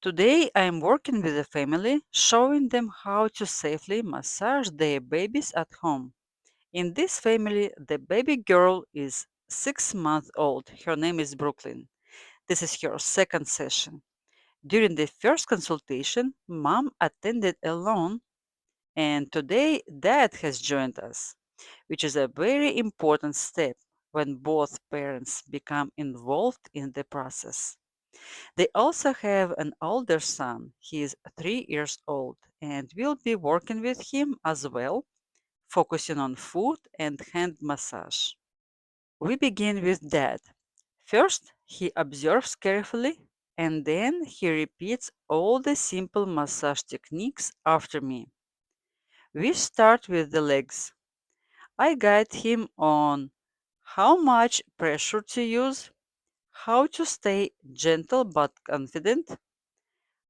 Today I am working with a family, showing them how to safely massage their babies at home. In this family, the baby girl is 6 months old. Her name is Brooklyn. This is her second session. During the first consultation, mom attended alone, and today dad has joined us, which is a very important step when both parents become involved in the process. They also have an older son. He is 3 years old and will be working with him as well, focusing on foot and hand massage. We begin with dad. First, he observes carefully and then he repeats all the simple massage techniques after me. We start with the legs. I guide him on how much pressure to use, how to stay gentle but confident,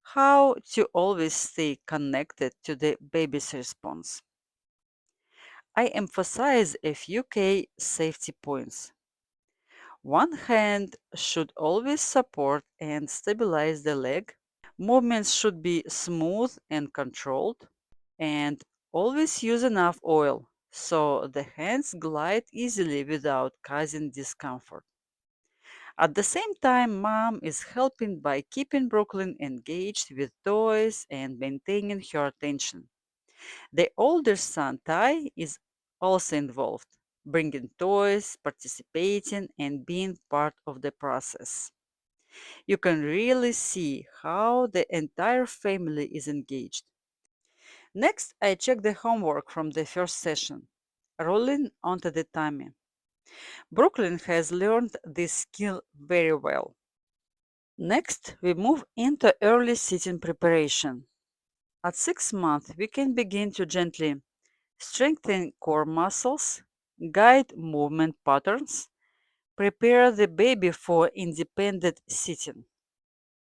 how to always stay connected to the baby's response. I emphasize a few key safety points. One hand should always support and stabilize the leg. Movements should be smooth and controlled. And always use enough oil so the hands glide easily without causing discomfort. At the same time, mom is helping by keeping Brooklyn engaged with toys and maintaining her attention. The older son, Ty, is also involved, bringing toys, participating, and being part of the process. You can really see how the entire family is engaged. Next, I check the homework from the first session, rolling onto the tummy. Brooklyn has learned this skill very well. Next, we move into early sitting preparation. At 6 months, we can begin to gently strengthen core muscles, guide movement patterns, prepare the baby for independent sitting.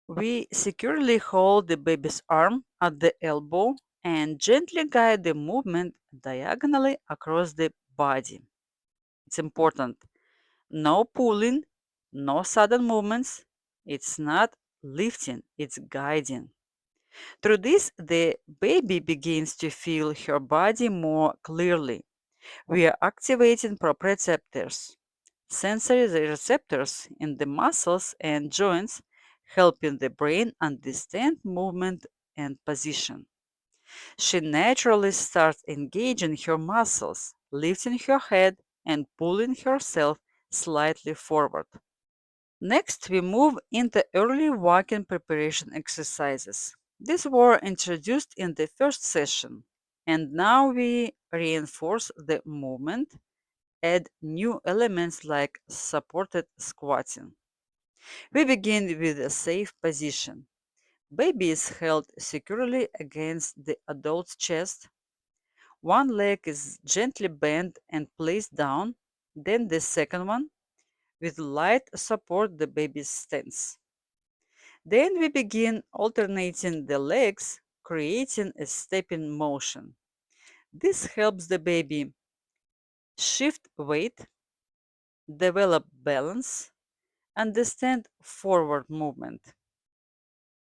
We securely hold the baby's arm at the elbow and gently guide the movement diagonally across the body. It's important. No pulling, no sudden movements. It's not lifting, it's guiding. Through this, the baby begins to feel her body more clearly. We are activating proprioceptors, sensory receptors in the muscles and joints, helping the brain understand movement and position. She naturally starts engaging her muscles, lifting her head and pulling herself slightly forward. Next, we move into early walking preparation exercises. These were introduced in the first session, and now we reinforce the movement, add new elements like supported squatting. We begin with a safe position. Baby is held securely against the adult's chest. One leg is gently bent and placed down, then the second one with light support the baby's stance. Then we begin alternating the legs, creating a stepping motion. This helps the baby shift weight, develop balance, understand forward movement.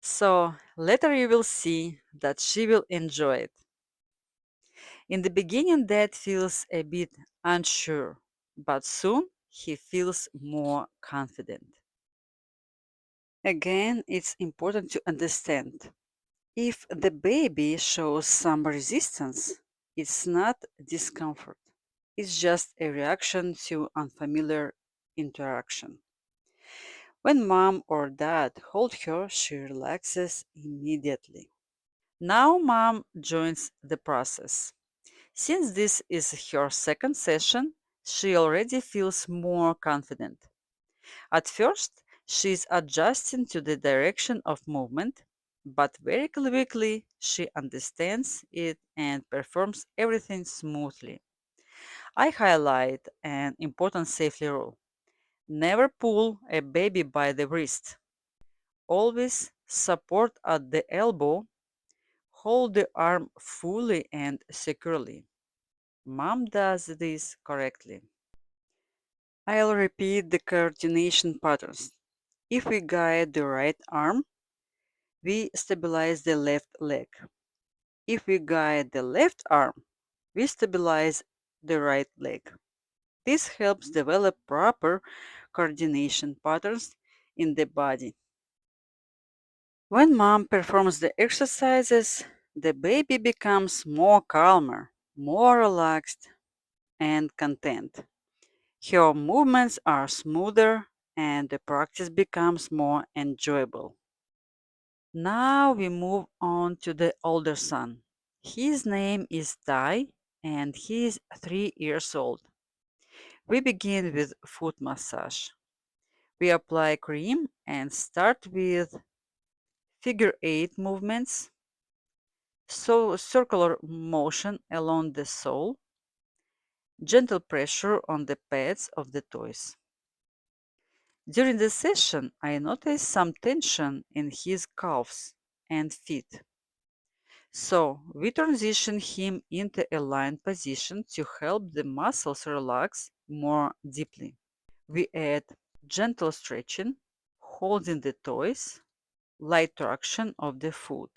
So later you will see that she will enjoy it. In the beginning, Dad feels a bit unsure, but soon he feels more confident. Again, it's important to understand if the baby shows some resistance, it's not discomfort, it's just a reaction to unfamiliar interaction. When mom or dad hold her, she relaxes immediately. Now mom joins the process. Since this is her second session, she already feels more confident. At first, she is adjusting to the direction of movement, but very quickly she understands it and performs everything smoothly. I highlight an important safety rule. Never pull a baby by the wrist. Always support at the elbow. Hold the arm fully and securely. Mom does this correctly. I'll repeat the coordination patterns. If we guide the right arm, we stabilize the left leg. If we guide the left arm, we stabilize the right leg. This helps develop proper coordination patterns in the body. When mom performs the exercises, the baby becomes more calmer, more relaxed, and content. Her movements are smoother and the practice becomes more enjoyable. Now we move on to the older son. His name is Tai and he is 3 years old. We begin with foot massage. We apply cream and start with figure eight movements, so circular motion along the sole, gentle pressure on the pads of the toes. During the session, I noticed some tension in his calves and feet. So we transition him into a lying position to help the muscles relax more deeply. We add gentle stretching, holding the toes, light traction of the foot,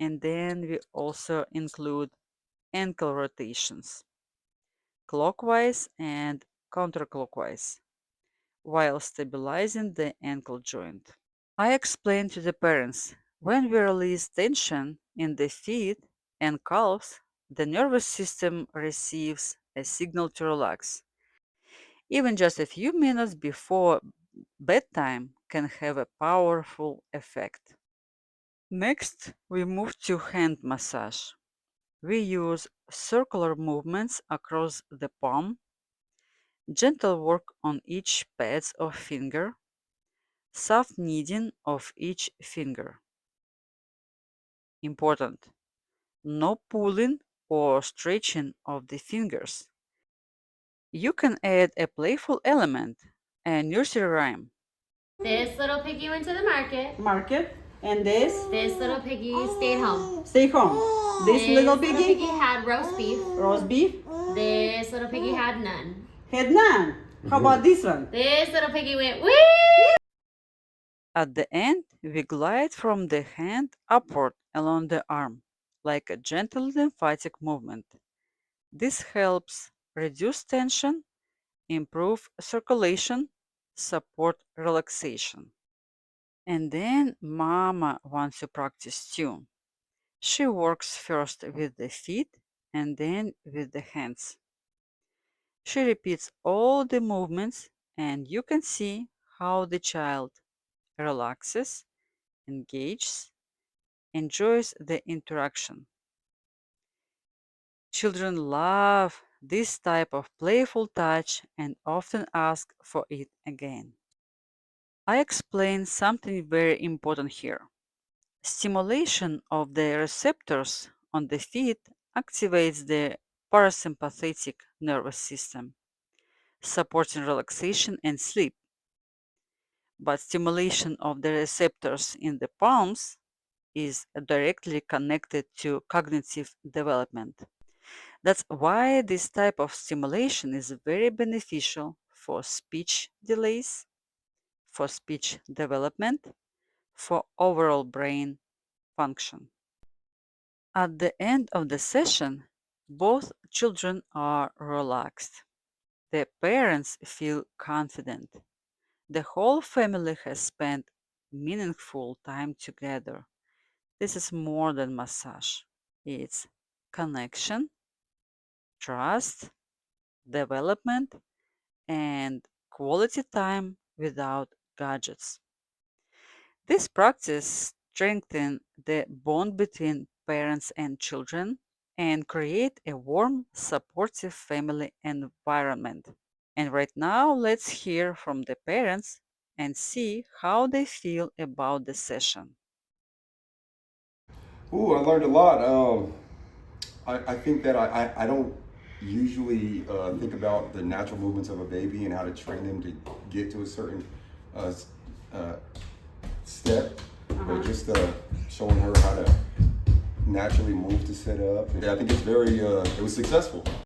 and then we also include ankle rotations, clockwise and counterclockwise, while stabilizing the ankle joint. I explained to the parents when we release tension in the feet and calves, the nervous system receives a signal to relax. Even just a few minutes before bedtime can have a powerful effect. Next, we move to hand massage. We use circular movements across the palm, gentle work on each pads of finger, soft kneading of each finger. Important. No pulling or stretching of the fingers. You can add a playful element, a nursery rhyme. This little piggy went to the market. Market. And this? This little piggy stayed home. Stay home. This little piggy piggy? had roast beef. Roast beef? This little piggy had none. Had none. How about this one? This little piggy went wee. At the end, we glide from the hand upward along the arm, like a gentle lymphatic movement. This helps reduce tension, improve circulation, support relaxation. And then Mama wants to practice too. She works first with the feet and then with the hands. She repeats all the movements, and you can see how the child relaxes, engages, enjoys the interaction. Children love this type of playful touch and often ask for it again. I explain something very important here. Stimulation of the receptors on the feet activates the parasympathetic nervous system, supporting relaxation and sleep. But stimulation of the receptors in the palms is directly connected to cognitive development. That's why this type of stimulation is very beneficial for speech delays, for speech development, for overall brain function. At the end of the session, both children are relaxed. The parents feel confident. The whole family has spent meaningful time together. This is more than massage. It's connection, trust, development, and quality time without gadgets. This practice strengthens the bond between parents and children and create a warm, supportive family environment. And right now, let's hear from the parents and see how they feel about the session. Ooh, I learned a lot. I think that I don't usually think about the natural movements of a baby and how to train them to get to a certain uh, uh, step, but just showing her how to naturally move to set up. Yeah, I think it's very, it was successful.